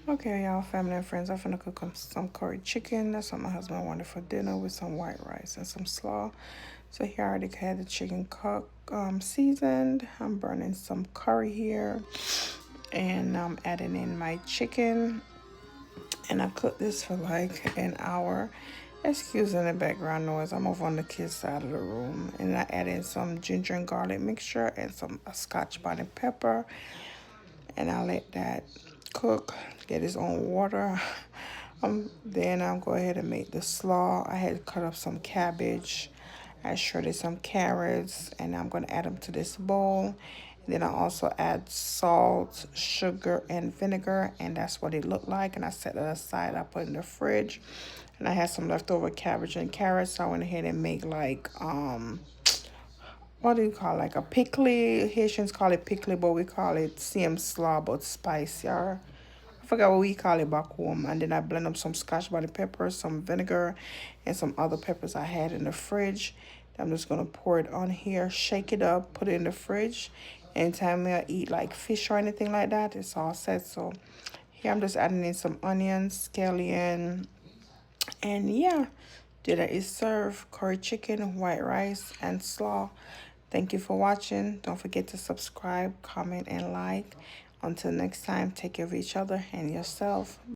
Okay, y'all, family and friends, I'm finna cook some curry chicken. That's what my husband wanted for dinner with some white rice and some slaw. So here I already had the chicken cooked, seasoned. I'm burning some curry here, and I'm adding in my chicken. And I cooked this for like an hour. Excuse the background noise. I'm over on the kids' side of the room, and I add in some ginger and garlic mixture and some scotch bonnet pepper, and I let that cook, get its own water. Then I'll go ahead and make the slaw. I had cut up some cabbage. I shredded some carrots, and I'm gonna add them to this bowl. And then I also add salt, sugar, and vinegar, and that's what it looked like. And I set it aside. I put it in the fridge, and I had some leftover cabbage and carrots. So I went ahead and make like what do you call it? Like a pickly. Haitians call it pickly, but we call it same slaw, but spicier. I forgot what we call it back home. And then I blend up some scotch bonnet pepper, some vinegar, and some other peppers I had in the fridge. I'm just gonna pour it on here, shake it up, put it in the fridge. Anytime I eat like fish or anything like that, it's all set. So here I'm just adding in some onions, scallion, and yeah, dinner is served. Curry chicken, white rice, and slaw. Thank you for watching. Don't forget to subscribe, comment, and like. Until next time, take care of each other and yourself.